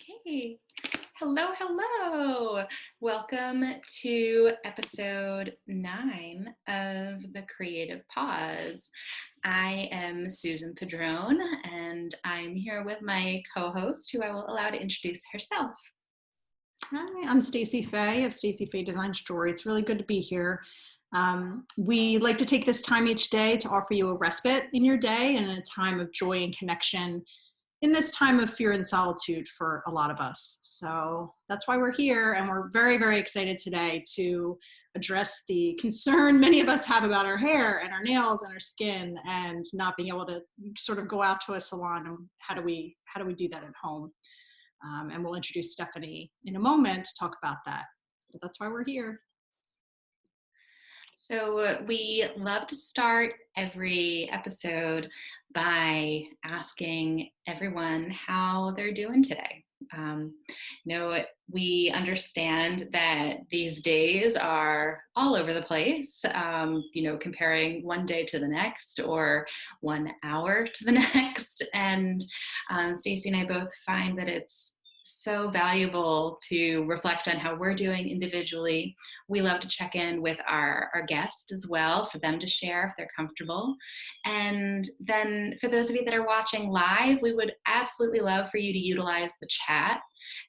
Okay. Hello, hello. Welcome to episode 9 of the Creative Pause. I am Susan Padron, and I'm here with my co-host, who I will allow to introduce herself. Hi, I'm Stacey Fay of Stacey Fay Design Story. It's really good to be here. We like to take this time each day to offer you a respite in your day and a time of joy and connection in this time of fear and solitude for a lot of us. So that's why we're here, and we're very, very excited today to address the concern many of us have about our hair and our nails and our skin and not being able to sort of go out to a salon. And how do we do that at home? And we'll introduce Stephanie in a moment to talk about that. But that's why we're here. So we love to start every episode by asking everyone how they're doing today. We understand that these days are all over the place, comparing one day to the next or 1 hour to the next. And Stacey and I both find that it's so valuable to reflect on how we're doing individually. We love to check in with our guests as well for them to share if they're comfortable. And then for those of you that are watching live, we would absolutely love for you to utilize the chat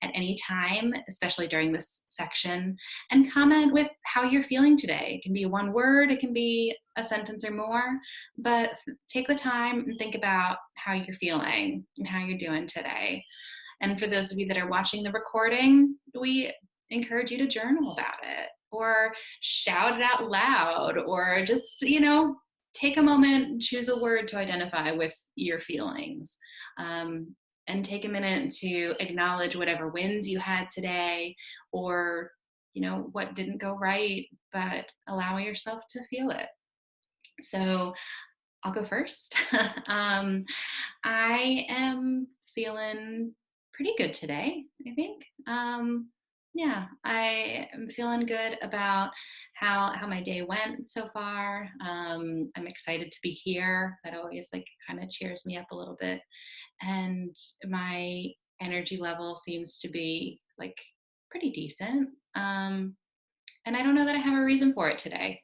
at any time, especially during this section, and comment with how you're feeling today. It can be one word, it can be a sentence or more, but take the time and think about how you're feeling and how you're doing today. And for those of you that are watching the recording, we encourage you to journal about it or shout it out loud or just, take a moment, choose a word to identify with your feelings. And take a minute to acknowledge whatever wins you had today or, what didn't go right, but allow yourself to feel it. So I'll go first. I am feeling pretty good today, I think. I am feeling good about how my day went so far. I'm excited to be here. That always kind of cheers me up a little bit. And my energy level seems to be pretty decent. And I don't know that I have a reason for it today.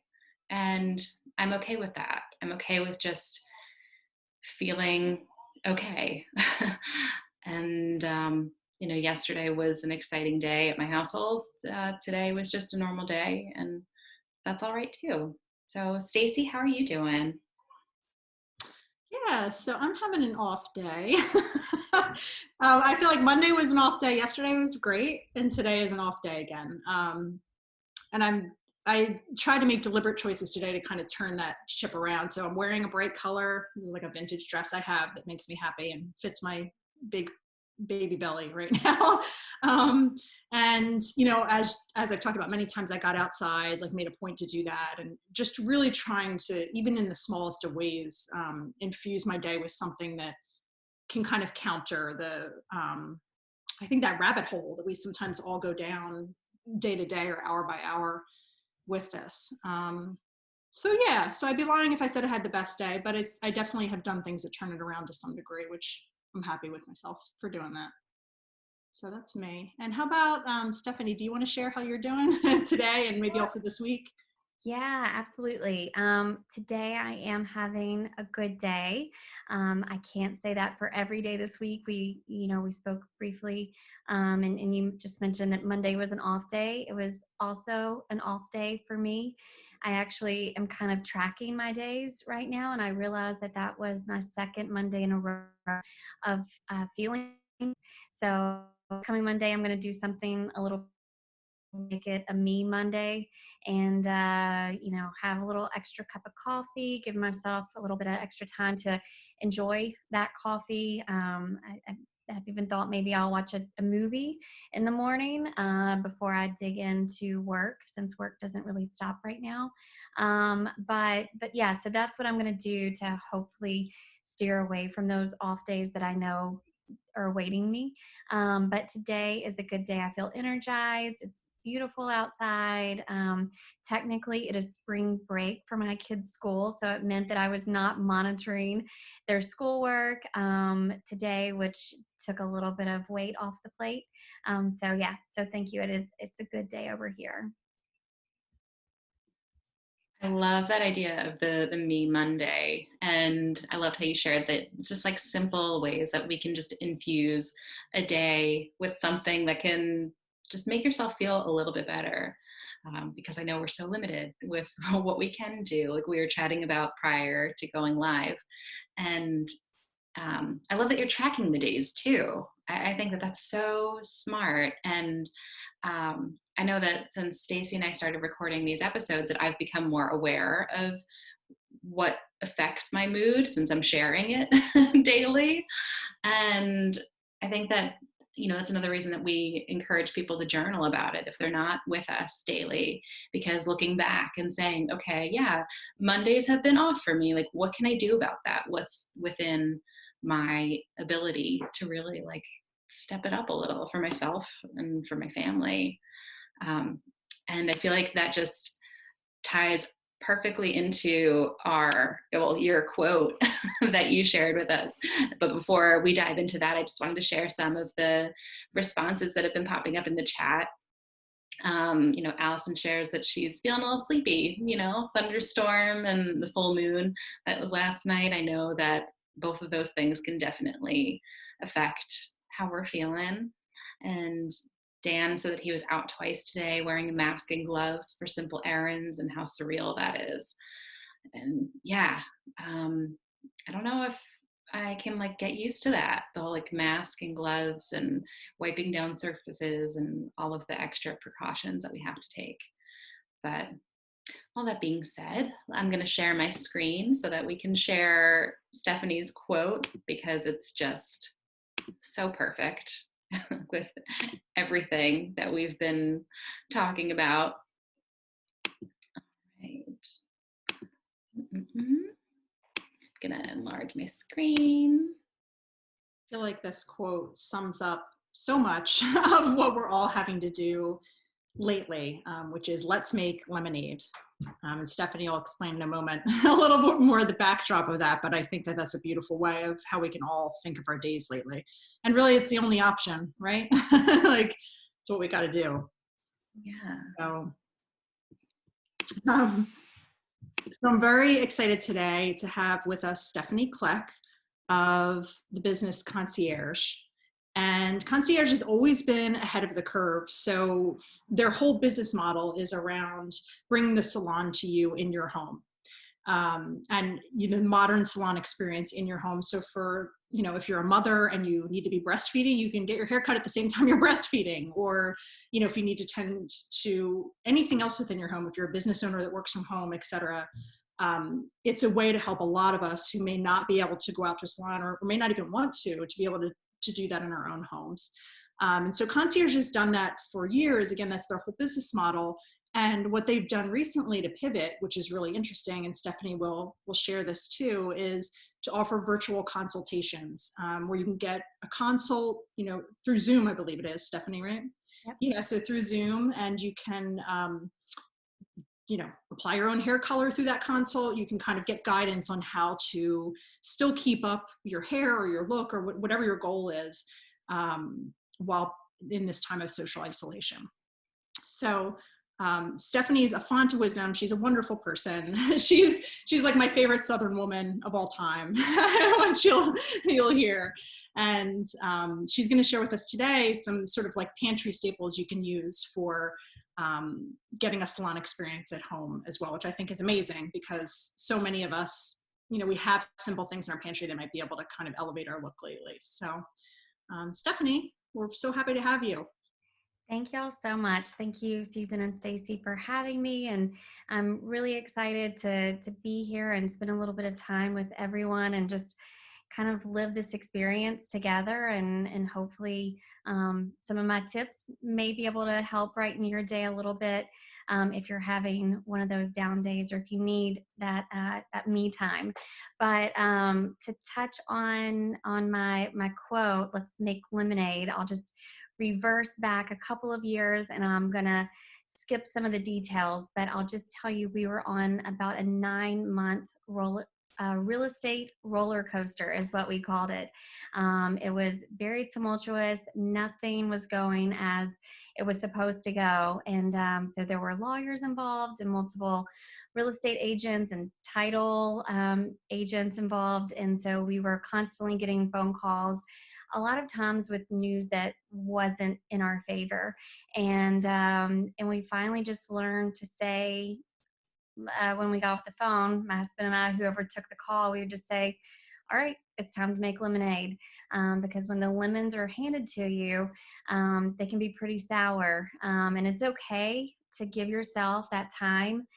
And I'm okay with that. I'm okay with just feeling okay. And, yesterday was an exciting day at my household. Today was just a normal day, and that's all right too. So, Stacey, how are you doing? Yeah, so I'm having an off day. I feel like Monday was an off day. Yesterday was great, and today is an off day again. And I tried to make deliberate choices today to kind of turn that ship around. So I'm wearing a bright color. This is like a vintage dress I have that makes me happy and fits my big baby belly right now. And as I've talked about many times, I got outside, made a point to do that, and just really trying to, even in the smallest of ways, infuse my day with something that can kind of counter I think that rabbit hole that we sometimes all go down day to day or hour by hour with this. So I'd be lying if I said I had the best day, but I definitely have done things to turn it around to some degree, which I'm happy with myself for doing that. So that's me. And how about Stephanie? Do you want to share how you're doing today and maybe also this week? Yeah, absolutely. Today I am having a good day. I can't say that for every day this week. We spoke briefly, and you just mentioned that Monday was an off day. It was also an off day for me. I actually am kind of tracking my days right now, and I realized that was my second Monday in a row of feeling. So coming Monday, I'm going to do something a little, make it a me Monday, and have a little extra cup of coffee, give myself a little bit of extra time to enjoy that coffee. I've even thought maybe I'll watch a movie in the morning before I dig into work, since work doesn't really stop right now. But yeah, so that's what I'm going to do to hopefully steer away from those off days that I know are awaiting me. But today is a good day. I feel energized. It's beautiful outside. Technically, it is spring break for my kids' school, so it meant that I was not monitoring their schoolwork today, which took a little bit of weight off the plate. So yeah, so thank you. It's a good day over here. I love that idea of the me Monday. And I loved how you shared that it's just like simple ways that we can just infuse a day with something that can just make yourself feel a little bit better. Because I know we're so limited with what we can do, like we were chatting about prior to going live. And I love that you're tracking the days too. I think that that's so smart. And I know that since Stacey and I started recording these episodes, that I've become more aware of what affects my mood since I'm sharing it daily. And I think that, that's another reason that we encourage people to journal about it if they're not with us daily, because looking back and saying, okay, yeah, Mondays have been off for me. Like, what can I do about that? What's within my ability to really like step it up a little for myself and for my family? And I feel like that just ties perfectly into your quote that you shared with us. But before we dive into that, I just wanted to share some of the responses that have been popping up in the chat. Allison shares that she's feeling a little sleepy, thunderstorm and the full moon that was last night. I know that both of those things can definitely affect how we're feeling. And Dan said that he was out twice today wearing a mask and gloves for simple errands, and how surreal that is. And yeah, I don't know if I can like get used to that, the whole like mask and gloves and wiping down surfaces and all of the extra precautions that we have to take. But all that being said, I'm going to share my screen so that we can share Stephanie's quote, because it's just so perfect with everything that we've been talking about. All right. Gonna enlarge my screen. I feel like this quote sums up so much of what we're all having to do lately, which is let's make lemonade. And Stephanie will explain in a moment a little bit more the backdrop of that, but I think that that's a beautiful way of how we can all think of our days lately. And really, it's the only option, right? Like, it's what we got to do. Yeah. So I'm very excited today to have with us Stephanie Cleck of the business Concihairge. And Concihairge has always been ahead of the curve. So their whole business model is around bringing the salon to you in your home. And modern salon experience in your home. So for, if you're a mother and you need to be breastfeeding, you can get your hair cut at the same time you're breastfeeding. Or, if you need to tend to anything else within your home, if you're a business owner that works from home, et cetera, it's a way to help a lot of us who may not be able to go out to a salon or may not even want to be able to do that in our own homes. And so Concihairge has done that for years. Again, that's their whole business model. And what they've done recently to pivot, which is really interesting, and Stephanie will share this too, is to offer virtual consultations where you can get a consult, through Zoom, I believe it is, Stephanie, right? Yep. Yeah, so through Zoom, and you can, apply your own hair color through that consult. You can kind of get guidance on how to still keep up your hair or your look or whatever your goal is while in this time of social isolation. So Stephanie is a font of wisdom. She's a wonderful person. She's like my favorite Southern woman of all time, what you'll hear. And she's going to share with us today some sort of like pantry staples you can use for getting a salon experience at home as well, which I think is amazing because so many of us, we have simple things in our pantry that might be able to kind of elevate our look lately. So Stephanie, we're so happy to have you. Thank y'all so much. Thank you, Susan and Stacey, for having me. And I'm really excited to be here and spend a little bit of time with everyone and just kind of live this experience together. And hopefully some of my tips may be able to help brighten your day a little bit if you're having one of those down days or if you need that me time. But to touch on my quote, let's make lemonade, I'll just reverse back a couple of years, and I'm going to skip some of the details, but I'll just tell you we were on about a 9-month real estate roller coaster is what we called it. It was very tumultuous. Nothing was going as it was supposed to go. And so there were lawyers involved and multiple real estate agents and title agents involved. And so we were constantly getting phone calls, a lot of times with news that wasn't in our favor. And we finally just learned to say, when we got off the phone, my husband and I, whoever took the call, we would just say, all right, it's time to make lemonade. Because when the lemons are handed to you, they can be pretty sour. And it's okay to give yourself that time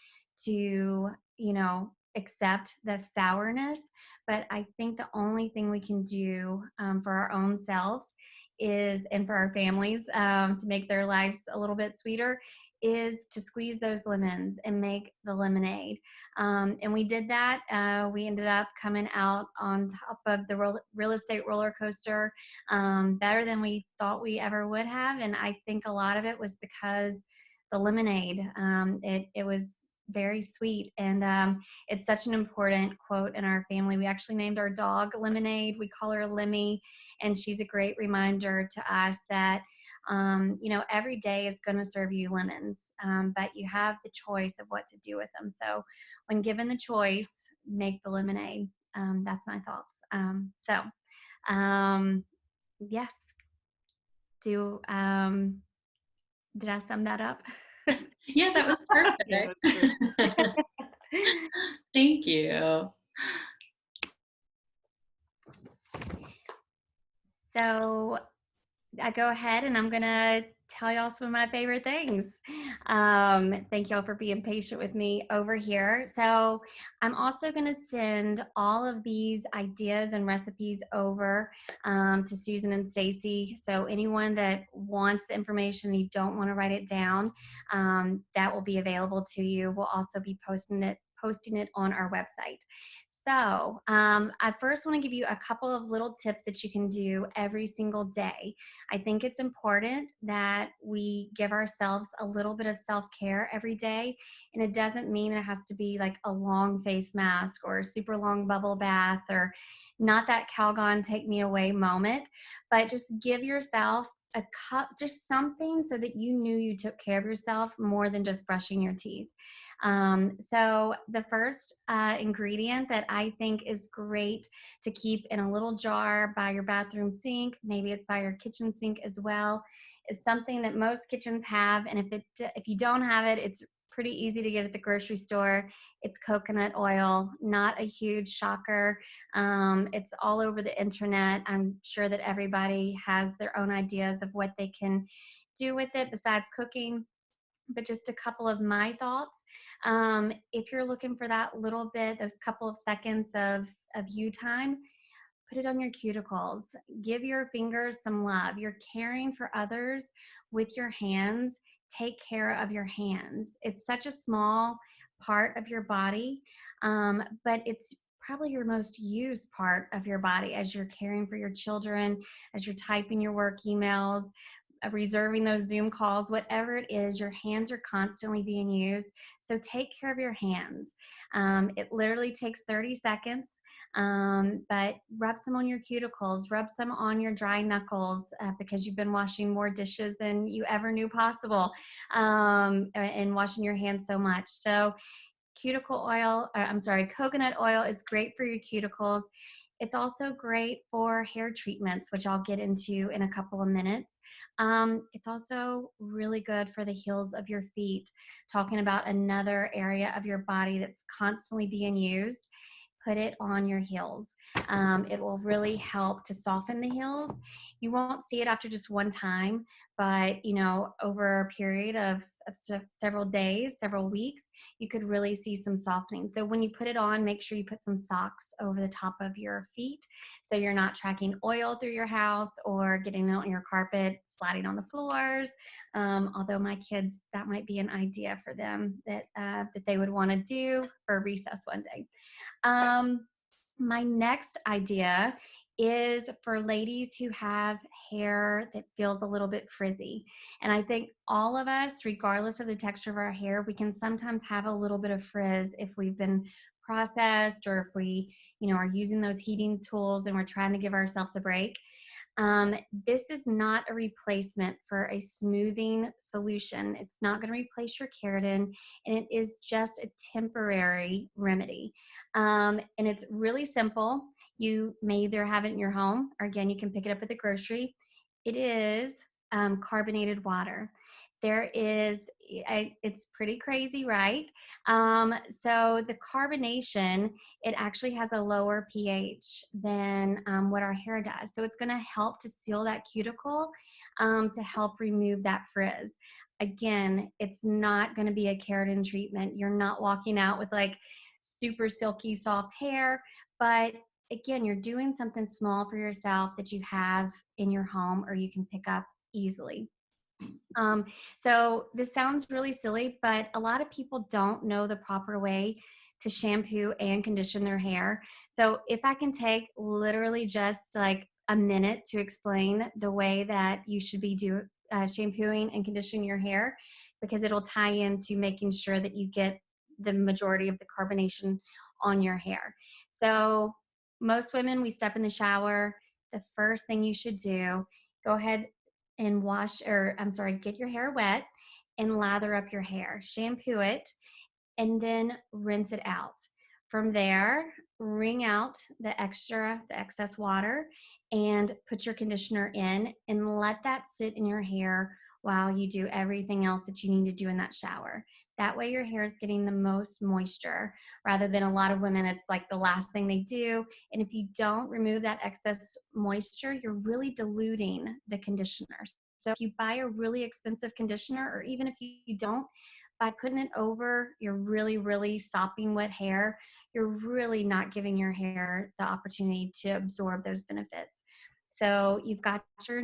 to, accept the sourness. But I think the only thing we can do for our own selves and for our families to make their lives a little bit sweeter is to squeeze those lemons and make the lemonade. And we did that. We ended up coming out on top of the real estate roller coaster better than we thought we ever would have. And I think a lot of it was because the lemonade, it was very sweet. And it's such an important quote in our family. We actually named our dog Lemonade. We call her Lemmy. And she's a great reminder to us that every day is going to serve you lemons, but you have the choice of what to do with them. So when given the choice, make the lemonade. That's my thoughts. Yes. Did I sum that up? Yeah, that was perfect. Yeah, that's great. Thank you. So I go ahead and I'm going to tell y'all some of my favorite things. Thank y'all for being patient with me over here. So I'm also going to send all of these ideas and recipes over to Susan and Stacey. So anyone that wants the information, you don't want to write it down, that will be available to you. We'll also be posting it on our website. So I first want to give you a couple of little tips that you can do every single day. I think it's important that we give ourselves a little bit of self-care every day. And it doesn't mean it has to be like a long face mask or a super long bubble bath or not that Calgon take me away moment, but just give yourself a cup, just something so that you knew you took care of yourself more than just brushing your teeth. So the first ingredient that I think is great to keep in a little jar by your bathroom sink, maybe it's by your kitchen sink as well, is something that most kitchens have. And if you don't have it, it's pretty easy to get at the grocery store. It's coconut oil, not a huge shocker. It's all over the internet. I'm sure that everybody has their own ideas of what they can do with it besides cooking. But just a couple of my thoughts. If you're looking for that little bit, those couple of seconds of you time, put it on your cuticles. Give your fingers some love. You're caring for others with your hands. Take care of your hands. It's such a small part of your body, but it's probably your most used part of your body as you're caring for your children, as you're typing your work emails, reserving those Zoom calls, whatever it is, your hands are constantly being used. So take care of your hands. It literally takes 30 seconds, but rub some on your cuticles, rub some on your dry knuckles because you've been washing more dishes than you ever knew possible and washing your hands so much. So coconut oil is great for your cuticles. It's also great for hair treatments, which I'll get into in a couple of minutes. It's also really good for the heels of your feet. Talking about another area of your body that's constantly being used, put it on your heels. It will really help to soften the heels. You won't see it after just one time, but over a period of several days, several weeks, you could really see some softening. So when you put it on, make sure you put some socks over the top of your feet so you're not tracking oil through your house or getting it on your carpet, sliding on the floors. Although my kids, that might be an idea for them that they would want to do for recess one day. My next idea is for ladies who have hair that feels a little bit frizzy. And I think all of us, regardless of the texture of our hair, we can sometimes have a little bit of frizz if we've been processed, or if we, are using those heating tools and we're trying to give ourselves a break. This is not a replacement for a smoothing solution. It's not going to replace your keratin, and it is just a temporary remedy. And it's really simple. You may either have it in your home, or again, you can pick it up at the grocery. It is carbonated water. It's pretty crazy, right? So the carbonation, it actually has a lower pH than what our hair does. So it's going to help to seal that cuticle, to help remove that frizz. Again, it's not going to be a keratin treatment. You're not walking out with like super silky, soft hair, but again, you're doing something small for yourself that you have in your home or you can pick up easily. So this sounds really silly, but a lot of people don't know the proper way to shampoo and condition their hair. So if I can take literally just like a minute to explain the way that you should be shampooing and conditioning your hair, because it'll tie into making sure that you get the majority of the carbonation on your hair. So most women, we step in the shower. The first thing you should do, go ahead and get your hair wet and lather up your hair. Shampoo it and then rinse it out. From there, wring out the excess water and put your conditioner in and let that sit in your hair while you do everything else that you need to do in that shower. That way your hair is getting the most moisture, rather than a lot of women, it's like the last thing they do. And if you don't remove that excess moisture, you're really diluting the conditioner. So if you buy a really expensive conditioner, or even if you don't, by putting it over your really, really sopping wet hair, you're really not giving your hair the opportunity to absorb those benefits. So you've got your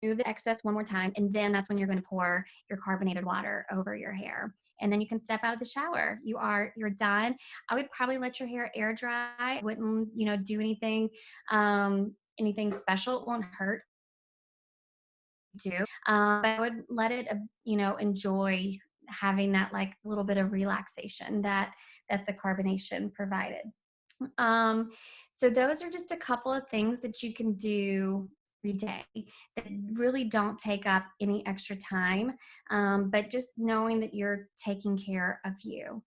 remove the excess one more time, and then that's when you're going to pour your carbonated water over your hair. And then you can step out of the shower. You're done. I would probably let your hair air dry. I wouldn't, do anything special. It won't hurt to. But I would let it, enjoy having that like little bit of relaxation that the carbonation provided. So those are just a couple of things that you can do every day that really don't take up any extra time, but just knowing that you're taking care of you.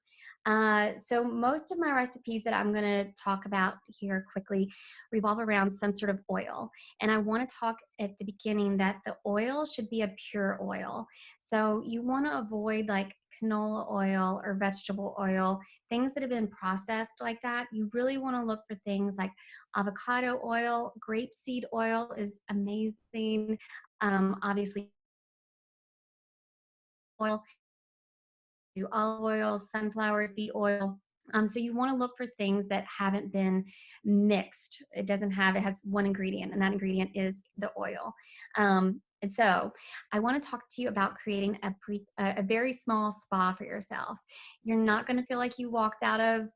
So most of my recipes that I'm going to talk about here quickly revolve around some sort of oil. And I want to talk at the beginning that the oil should be a pure oil. So you want to avoid like canola oil or vegetable oil, things that have been processed like that. You really want to look for things like avocado oil. Grapeseed oil is amazing. Obviously, oil, olive oil, sunflower seed oil. So you want to look for things that haven't been mixed. It has one ingredient, and that ingredient is the oil. And so I want to talk to you about creating a very small spa for yourself. You're not going to feel like you walked out of,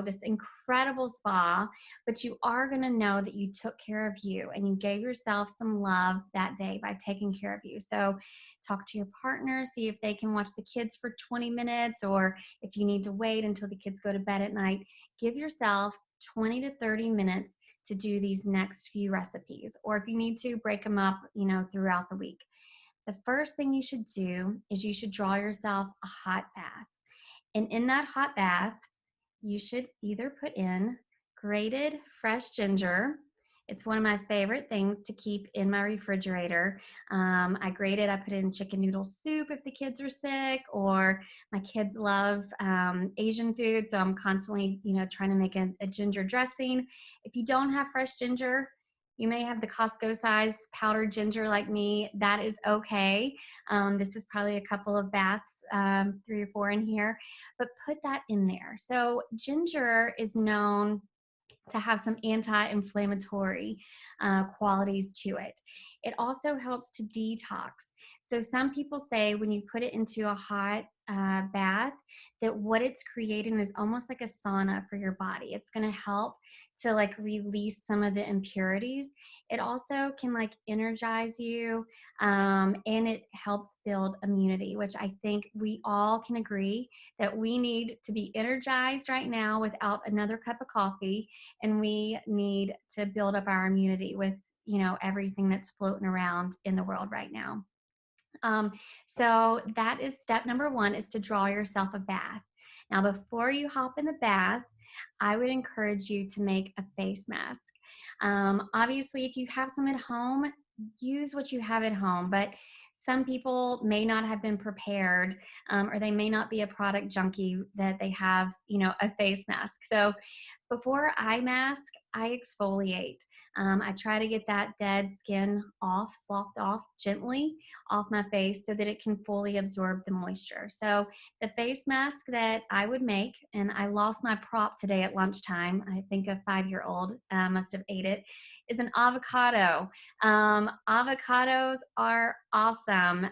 this incredible spa, but you are going to know that you took care of you and you gave yourself some love that day by taking care of you. So talk to your partner, see if they can watch the kids for 20 minutes, or if you need to wait until the kids go to bed at night. Give yourself 20 to 30 minutes to do these next few recipes, or if you need to break them up, throughout the week. The first thing you should do is you should draw yourself a hot bath. And in that hot bath, you should either put in grated fresh ginger. It's one of my favorite things to keep in my refrigerator. I grate it, I put it in chicken noodle soup if the kids are sick, or my kids love Asian food, so I'm constantly, trying to make a ginger dressing. If you don't have fresh ginger, you may have the Costco size powdered ginger like me. That is okay. This is probably a couple of baths, 3 or 4 in here, but put that in there. So ginger is known to have some anti-inflammatory qualities to it. It also helps to detox. So some people say when you put it into a hot bath, that what it's creating is almost like a sauna for your body. It's going to help to like release some of the impurities. It also can like energize you, and it helps build immunity, which I think we all can agree that we need to be energized right now without another cup of coffee, and we need to build up our immunity with, you know, everything that's floating around in the world right now. Um, so that is step number one, is to draw yourself a bath. Now, before you hop in the bath, I would encourage you to make a face mask. Obviously, if you have some at home, use what you have at home, but some people may not have been prepared, or they may not be a product junkie that they have, you know, a face mask. So before I mask, I exfoliate. I try to get that dead skin off, sloughed off gently off my face so that it can fully absorb the moisture. So the face mask that I would make, and I lost my prop today at lunchtime, I think a 5-year-old must have ate it, is an avocado. Avocados are awesome.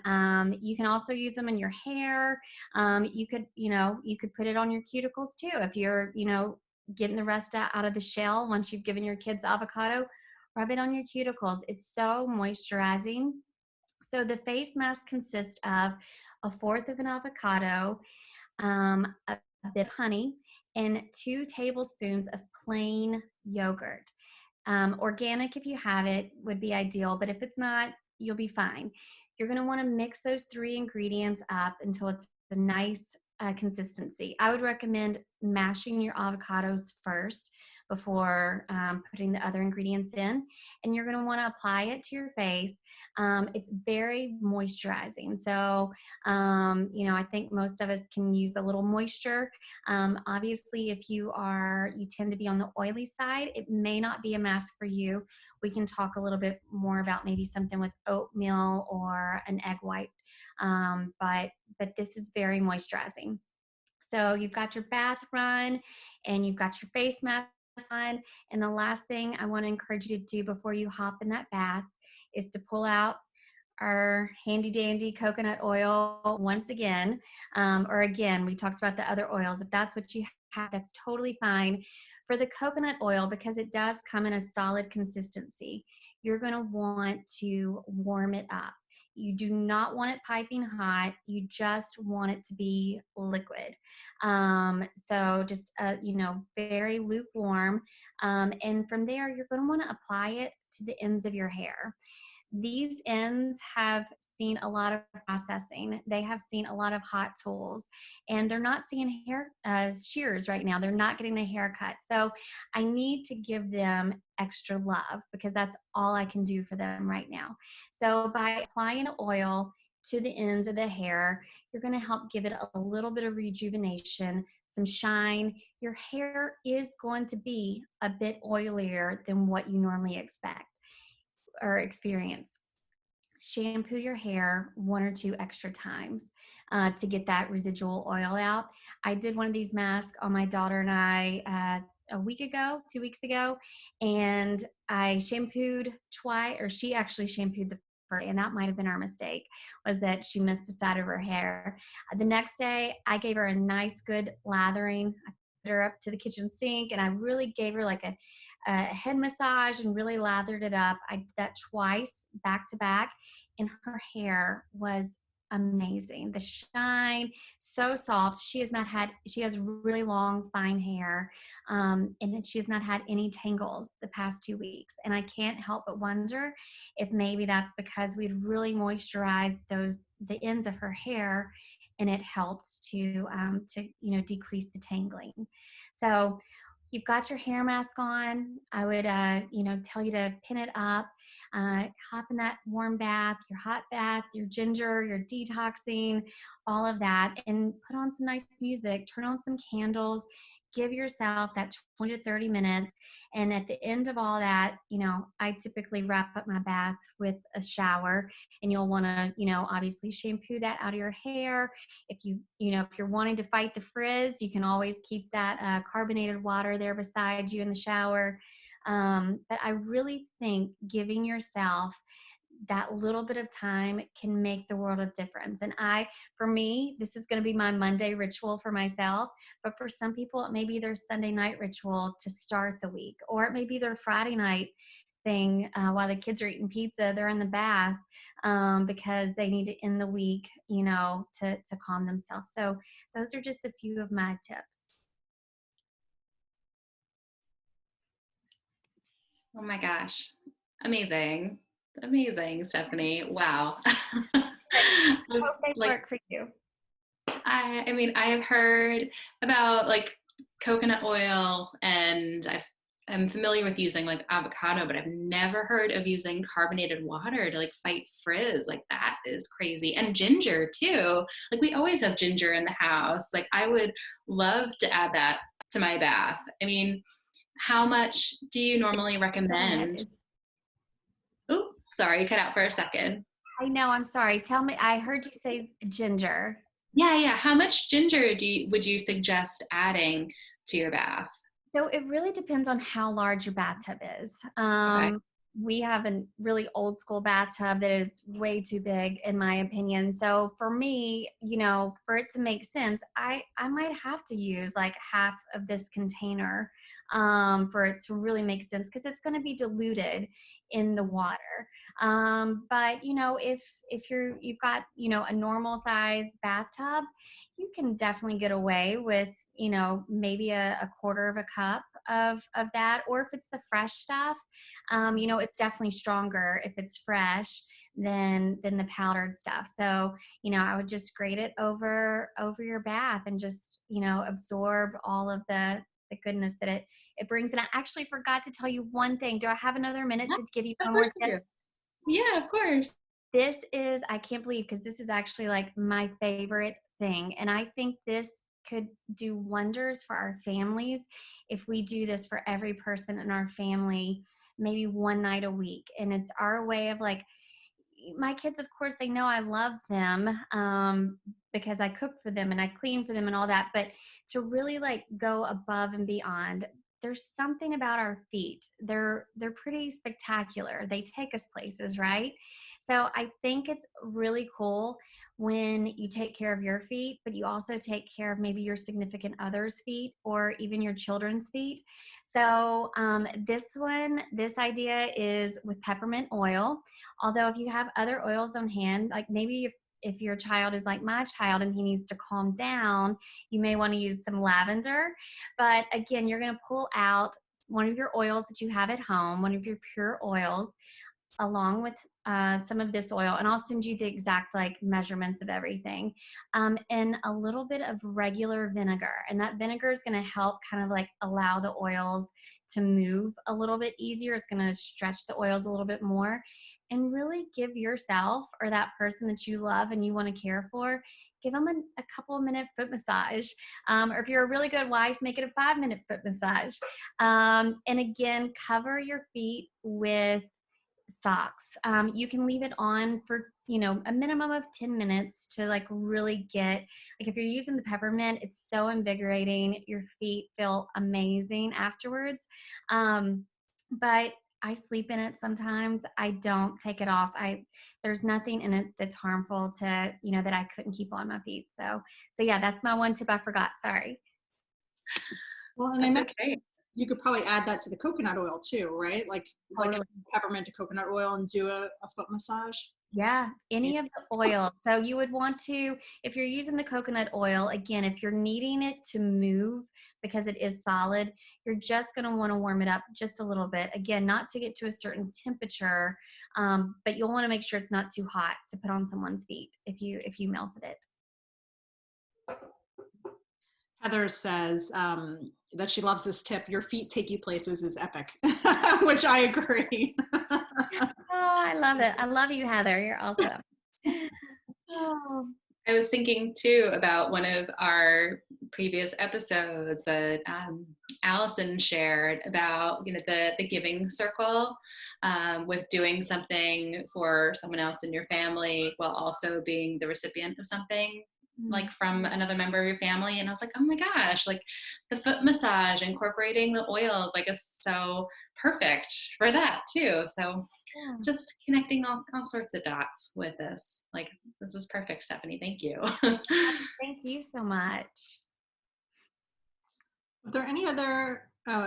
You can also use them in your hair. You could, you know, you could put it on your cuticles too if you're, you know, getting the rest out of the shell once you've given your kids avocado. Rub it on your cuticles. It's so moisturizing. So the face mask consists of a fourth of an avocado, a bit of honey, and 2 tablespoons of plain yogurt. Organic, if you have it, would be ideal, but if it's not, you'll be fine. You're going to want to mix those 3 ingredients up until it's a nice consistency. I would recommend mashing your avocados first before putting the other ingredients in, and you're going to want to apply it to your face. It's very moisturizing. So, you know, I think most of us can use a little moisture. Obviously, if you tend to be on the oily side, it may not be a mask for you. We can talk a little bit more about maybe something with oatmeal or an egg white. But this is very moisturizing. So you've got your bath run and you've got your face mask on. And the last thing I want to encourage you to do before you hop in that bath is to pull out our handy dandy coconut oil once again. Or again, we talked about the other oils. If that's what you have, that's totally fine. For the coconut oil, because it does come in a solid consistency, you're going to want to warm it up. You do not want it piping hot. You just want it to be liquid. So just, you know, very lukewarm. And from there, you're going to want to apply it to the ends of your hair. These ends have seen a lot of processing. They have seen a lot of hot tools, and they're not seeing hair shears right now. They're not getting a haircut. So I need to give them extra love because that's all I can do for them right now. So by applying the oil to the ends of the hair, you're going to help give it a little bit of rejuvenation, some shine. Your hair is going to be a bit oilier than what you normally expect or experience. Shampoo your hair 1 or 2 extra times to get that residual oil out. I did one of these masks on my daughter and I a week ago, 2 weeks ago, and I shampooed twice, or she actually shampooed the first day, and that might have been our mistake, was that she missed a side of her hair. The next day, I gave her a nice, good lathering. I put her up to the kitchen sink, and I really gave her like a head massage and really lathered it up. I did that twice back to back, and her hair was amazing. The shine, so soft. She has really long, fine hair, and she has not had any tangles the past 2 weeks. And I can't help but wonder if maybe that's because we'd really moisturized the ends of her hair, and it helped to you know, decrease the tangling. So you've got your hair mask on. I would, you know, tell you to pin it up, hop in that warm bath, your hot bath, your ginger, your detoxing, all of that, and put on some nice music, turn on some candles, give yourself that 20 to 30 minutes. And at the end of all that, you know, I typically wrap up my bath with a shower, and you'll want to, you know, obviously shampoo that out of your hair. If you're wanting to fight the frizz, you can always keep that carbonated water there beside you in the shower. But I really think giving yourself that little bit of time can make the world of difference. And for me, this is going to be my Monday ritual for myself, but for some people, it may be their Sunday night ritual to start the week, or it may be their Friday night thing while the kids are eating pizza, they're in the bath because they need to end the week, to calm themselves. So those are just a few of my tips. Oh my gosh. Amazing. Amazing, Stephanie. Wow. I hope they Like, work for you. I mean, I have heard about like coconut oil, and I'm familiar with using like avocado, but I've never heard of using carbonated water to like fight frizz. Like that is crazy. And ginger too. Like we always have ginger in the house. Like I would love to add that to my bath. I mean, how much do you normally recommend? Oh, sorry, you cut out for a second. I know, I'm sorry. Tell me, I heard you say ginger. Yeah. How much ginger would you suggest adding to your bath? So it really depends on how large your bathtub is. Okay. We have a really old school bathtub that is way too big, in my opinion. So for me, for it to make sense, I might have to use like half of this container for it to really make sense, because it's going to be diluted in the water. But if you've got a normal size bathtub, you can definitely get away with maybe a quarter of a cup of that. Or if it's the fresh stuff, it's definitely stronger if it's fresh than the powdered stuff. So, I would just grate it over your bath and just, absorb all of the goodness that it brings. And I actually forgot to tell you one thing. Do I have another minute Yeah, to give you of one more course I tip? do. Yeah, of course. I can't believe, because this is actually like my favorite thing. And I think this could do wonders for our families if we do this for every person in our family, maybe one night a week. And it's our way of like, my kids, of course, they know I love them because I cook for them and I clean for them and all that. But to really like go above and beyond, there's something about our feet. They're pretty spectacular. They take us places, right? So I think it's really cool when you take care of your feet, but you also take care of maybe your significant other's feet or even your children's feet. So this idea is with peppermint oil. Although if you have other oils on hand, like maybe if your child is like my child and he needs to calm down, you may want to use some lavender. But again, you're going to pull out one of your oils that you have at home, one of your pure oils, along with some of this oil, and I'll send you the exact like measurements of everything, and a little bit of regular vinegar. And that vinegar is going to help kind of like allow the oils to move a little bit easier. It's going to stretch the oils a little bit more and really give yourself or that person that you love and you want to care for, give them a couple of minute foot massage. Or if you're a really good wife, make it a 5-minute foot massage. And again, cover your feet with socks. You can leave it on for, a minimum of 10 minutes to like really get, like if you're using the peppermint, it's so invigorating. Your feet feel amazing afterwards. But I sleep in it sometimes. I don't take it off. There's nothing in it that's harmful to, that I couldn't keep on my feet. So yeah, that's my one tip I forgot. Sorry. Well, and That's okay. you could probably add that to the coconut oil too, right? Like Totally. peppermint to coconut oil and do a foot massage. Yeah, any of the oil. So you would want to, if you're using the coconut oil, again, if you're needing it to move because it is solid, you're just going to want to warm it up just a little bit. Again, not to get to a certain temperature, but you'll want to make sure it's not too hot to put on someone's feet if you melted it. Heather says that she loves this tip. Your feet take you places is epic, which I agree. Oh, I love it. I love you, Heather. You're awesome. Oh. I was thinking too about one of our previous episodes that Allison shared about, the giving circle, with doing something for someone else in your family while also being the recipient of something. like from another member of your family. And I was like, oh my gosh, like the foot massage, incorporating the oils, like is so perfect for that too. So Yeah. just connecting all sorts of dots with this. Like, this is perfect, Stephanie. Thank you. Thank you so much. Are there any other,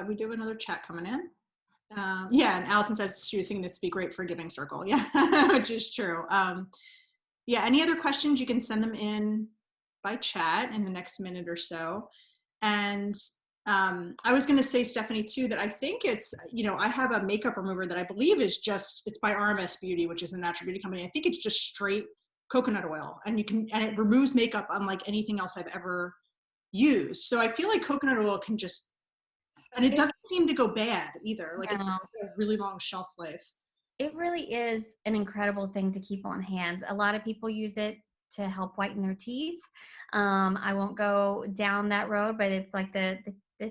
we do have another chat coming in. Yeah, and Allison says she was thinking this would be great for Giving Circle. Yeah, which is true. Yeah, any other questions, you can send them in by chat in the next minute or so. And I was going to say, Stephanie, too, that I think it's, I have a makeup remover that I believe is it's by RMS Beauty, which is a natural beauty company. I think it's just straight coconut oil, and it removes makeup unlike anything else I've ever used. So I feel like coconut oil can just, and it doesn't seem to go bad either. Like it's No. a really long shelf life. It really is an incredible thing to keep on hand. A lot of people use it to help whiten their teeth. I won't go down that road, but it's like the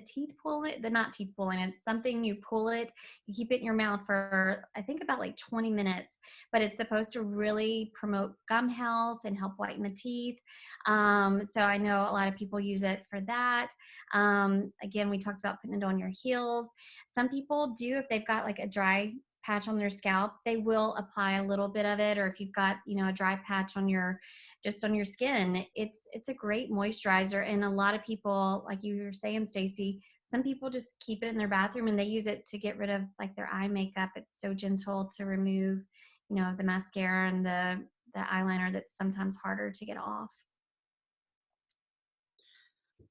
teeth pulling, not teeth pulling, it's something you pull it, you keep it in your mouth for, I think about like 20 minutes, but it's supposed to really promote gum health and help whiten the teeth. So I know a lot of people use it for that. Again, we talked about putting it on your heels. Some people do, if they've got like a dry patch on their scalp, they will apply a little bit of it. Or if you've got, a dry patch on your skin, it's a great moisturizer. And a lot of people, like you were saying, Stacey, some people just keep it in their bathroom and they use it to get rid of like their eye makeup. It's so gentle to remove, the mascara and the eyeliner that's sometimes harder to get off.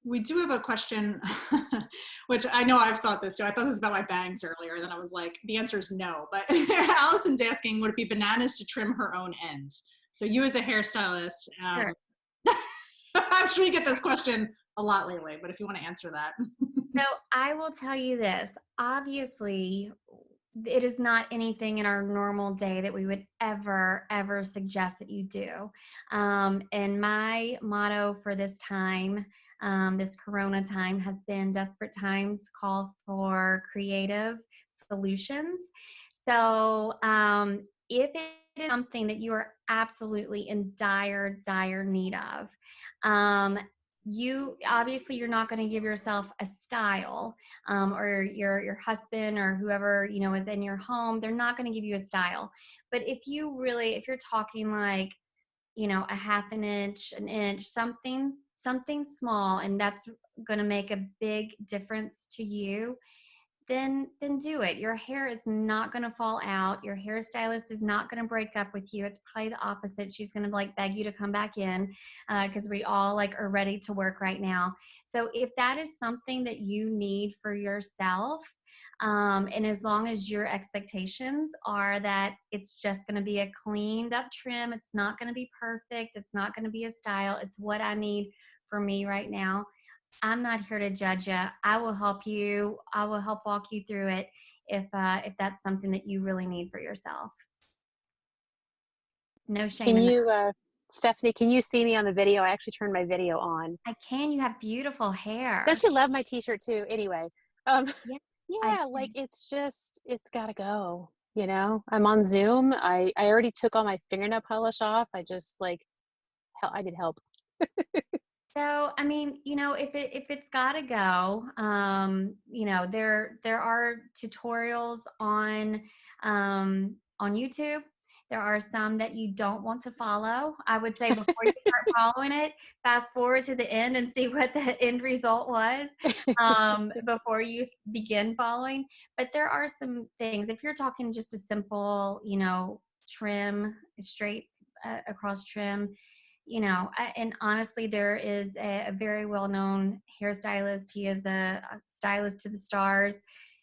We do have a question, which I know I've thought this too. I thought this about my bangs earlier, then I was like, the answer is no. But Allison's asking, would it be bananas to trim her own ends? So you as a hairstylist, Sure. I'm sure you get this question a lot lately, but if you want to answer that. So I will tell you this, obviously, it is not anything in our normal day that we would ever suggest that you do. And my motto for this time, this Corona time, has been desperate times call for creative solutions. So if it is something that you are absolutely in dire need of, you're not going to give yourself a style, or your husband or whoever is in your home, they're not going to give you a style. But if you're talking like a half an inch, something small, and that's going to make a big difference to you, then do it. Your hair is not going to fall out. Your hairstylist is not going to break up with you. It's probably the opposite. She's going to like beg you to come back in, because we all like are ready to work right now. So if that is something that you need for yourself, and as long as your expectations are that it's just going to be a cleaned up trim, it's not going to be perfect, it's not going to be a style, it's what I need for me right now, I'm not here to judge you. I will help you. I will help walk you through it if that's something that you really need for yourself. No shame Can in that. you, Stephanie, can you see me on the video? I actually turned my video on. I can. You have beautiful hair. Don't you love my t-shirt too? Anyway, Yeah, yeah, like it's gotta go. I'm on Zoom. I already took all my fingernail polish off. I just I need help. So, I mean, if it's got to go, there are tutorials on YouTube. There are some that you don't want to follow. I would say before you start following it, fast forward to the end and see what the end result was, before you begin following. But there are some things, if you're talking just a simple, trim, straight across trim, and honestly, there is a very well-known hairstylist. He is a stylist to the stars.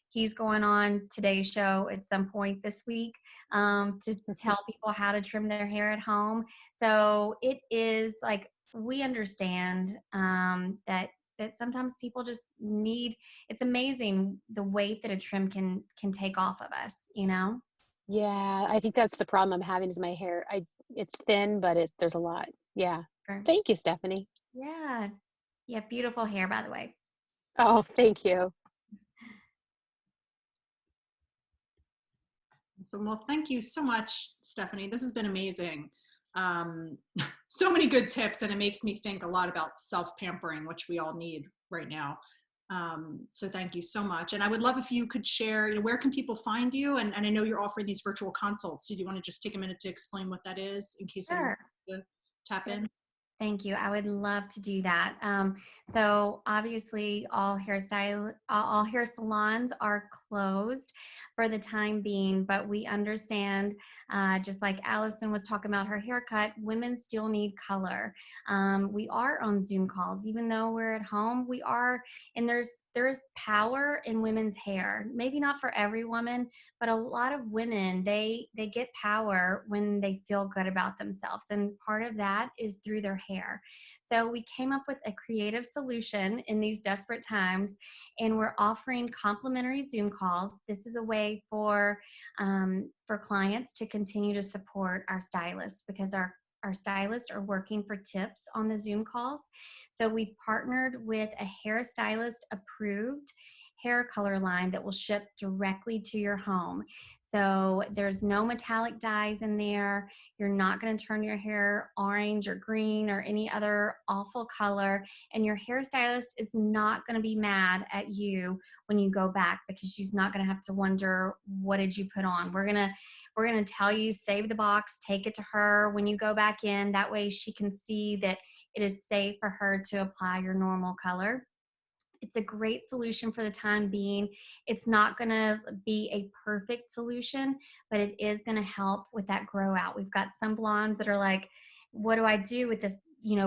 He's going on Today's Show at some point this week, to tell people how to trim their hair at home. So it is like, we understand that sometimes people just need, it's amazing the weight that a trim can take off of us, Yeah, I think that's the problem I'm having is my hair. It's thin, but there's a lot. Yeah. Sure. Thank you, Stephanie. Yeah. You have beautiful hair, by the way. Oh, thank you. So, well, thank you so much, Stephanie. This has been amazing. So many good tips, and it makes me think a lot about self-pampering, which we all need right now. So thank you so much. And I would love if you could share, where can people find you? And I know you're offering these virtual consults. So do you want to just take a minute to explain what that is in case anyone wants to tap in? Thank you. I would love to do that. So obviously all hair salons are closed for the time being, but we understand, just like Allison was talking about her haircut, women still need color. We are on Zoom calls, even though we're at home, we are, and there's power in women's hair. Maybe not for every woman, but a lot of women, they get power when they feel good about themselves. And part of that is through their hair. So we came up with a creative solution in these desperate times, and we're offering complimentary Zoom calls. This is a way for clients to continue to support our stylists, because our stylists are working for tips on the Zoom calls. So we partnered with a hairstylist approved hair color line that will ship directly to your home. So there's no metallic dyes in there. You're not going to turn your hair orange or green or any other awful color. And your hairstylist is not going to be mad at you when you go back, because she's not going to have to wonder, what did you put on? We're going to tell you, save the box, take it to her when you go back in. That way she can see that it is safe for her to apply your normal color. It's a great solution for the time being. It's not going to be a perfect solution, but it is going to help with that grow out. We've got some blondes that are like, what do I do with this,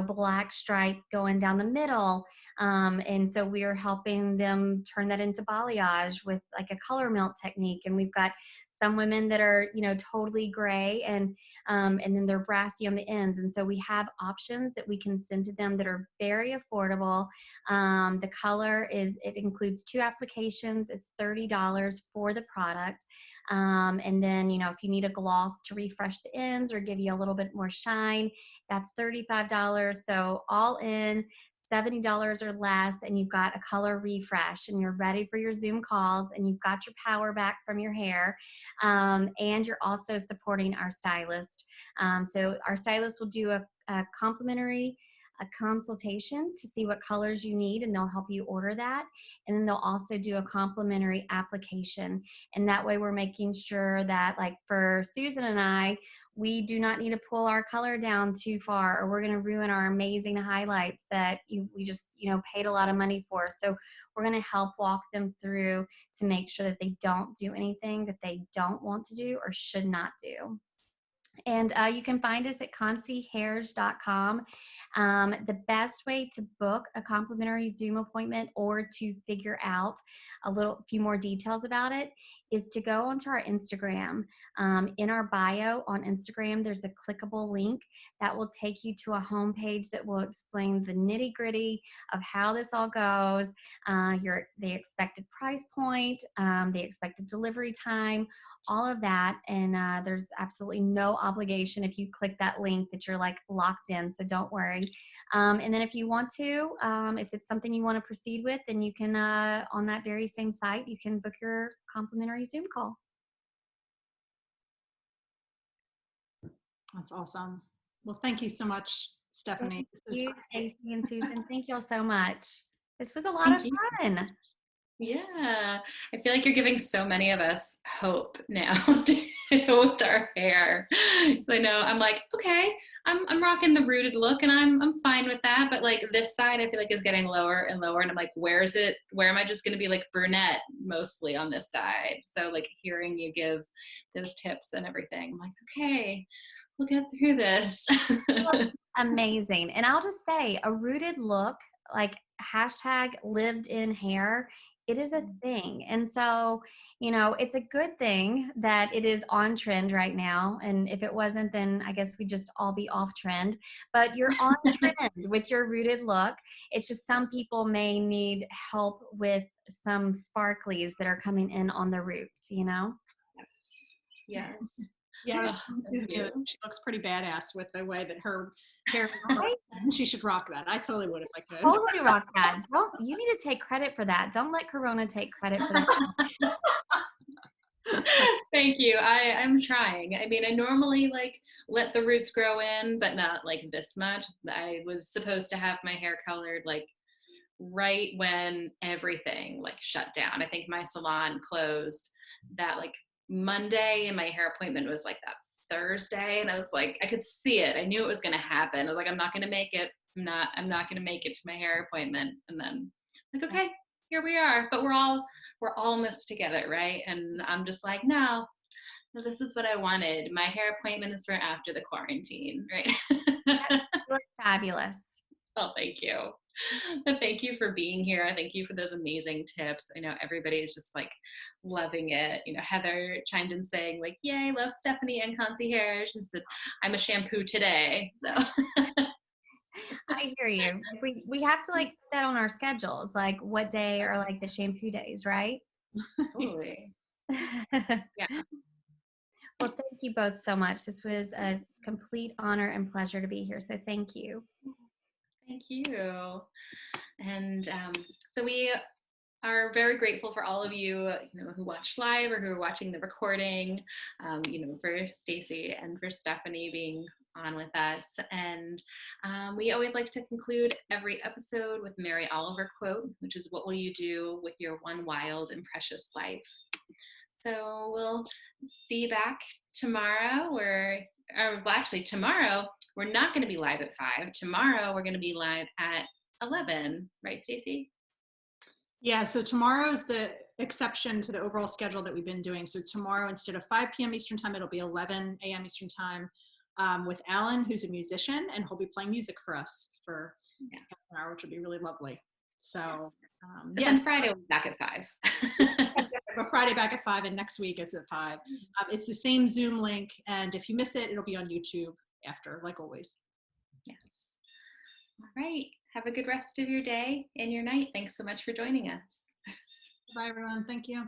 black stripe going down the middle? And so we are helping them turn that into balayage with like a color melt technique. And we've got some women that are, totally gray, and then they're brassy on the ends. And so we have options that we can send to them that are very affordable. The color it includes 2 applications. It's $30 for the product. And then, if you need a gloss to refresh the ends or give you a little bit more shine, that's $35. So all in, $70 or less, and you've got a color refresh, and you're ready for your Zoom calls, and you've got your power back from your hair, and you're also supporting our stylist. So our stylist will do a complimentary consultation to see what colors you need, and they'll help you order that. And then they'll also do a complimentary application. And that way we're making sure that, like for Susan and I, we do not need to pull our color down too far, or we're going to ruin our amazing highlights that we just, paid a lot of money for. So we're going to help walk them through to make sure that they don't do anything that they don't want to do or should not do. And you can find us at concihairge.com. The best way to book a complimentary Zoom appointment or to figure out a few more details about it is to go onto our Instagram. In our bio on Instagram, there's a clickable link that will take you to a homepage that will explain the nitty-gritty of how this all goes, the expected price point, the expected delivery time, all of that. And there's absolutely no obligation if you click that link that you're like locked in, so don't worry. And then if you want to, if it's something you want to proceed with, then you can, on that very same site, you can book your complimentary Zoom call. That's awesome. Well, thank you so much, Stephanie. Thank you, Stacey and Susan. Thank you all so much. This was a lot of fun. Yeah, I feel like you're giving so many of us hope now with our hair. I know I'm like, okay, I'm rocking the rooted look, and I'm fine with that. But like this side, I feel like is getting lower and lower, and I'm like, where am I just going to be like brunette mostly on this side? So like hearing you give those tips and everything, I'm like, okay, we'll get through this. Amazing. And I'll just say, a rooted look, like #lived-in hair, it is a thing. And so, it's a good thing that it is on trend right now. And if it wasn't, then I guess we'd just all be off trend. But you're on trend with your rooted look. It's just some people may need help with some sparklies that are coming in on the roots, Yes. Yeah, she looks pretty badass with the way that her hair is. She should rock that. I totally would if I could. Totally rock that. You need to take credit for that. Don't let Corona take credit for that. Thank you. I'm trying. I mean, I normally like let the roots grow in, but not like this much. I was supposed to have my hair colored like right when everything like shut down. I think my salon closed that like Monday and my hair appointment was like that Thursday, and I was like, I could see it. I knew it was going to happen. I was like, I'm not going to make it. I'm not going to make it to my hair appointment. And then like, okay, here we are, but we're all in this together, right? And I'm just like, no, this is what I wanted. My hair appointment is for after the quarantine, right? You look fabulous. Oh, thank you. But thank you for being here. Thank you for those amazing tips. I know everybody is just like loving it. You know, Heather chimed in saying like, yay, love Stephanie and Concihairge. She said, I'm a shampoo today. So I hear you. We have to like put that on our schedules, like what day are like the shampoo days, right? totally. Yeah. Well, thank you both so much. This was a complete honor and pleasure to be here. So thank you. Thank you. And so we are very grateful for all of you, who watched live or who are watching the recording, for Stacey and for Stephanie being on with us. And we always like to conclude every episode with Mary Oliver quote, which is, what will you do with your one wild and precious life? So we'll see you back tomorrow. Tomorrow we're not going to be live at 5. Tomorrow we're going to be live at 11, right, Stacey? Yeah, so tomorrow is the exception to the overall schedule that we've been doing. So tomorrow, instead of 5 p.m. Eastern time, it'll be 11 a.m. Eastern time, with Alan, who's a musician, and he'll be playing music for us for half an hour, which will be really lovely. So Then Friday we'll be back at 5. But Friday back at 5, and next week it's at 5. It's the same Zoom link, and if you miss it, it'll be on YouTube after, like always. Yes. All right. Have a good rest of your day and your night. Thanks so much for joining us. Bye, everyone. Thank you.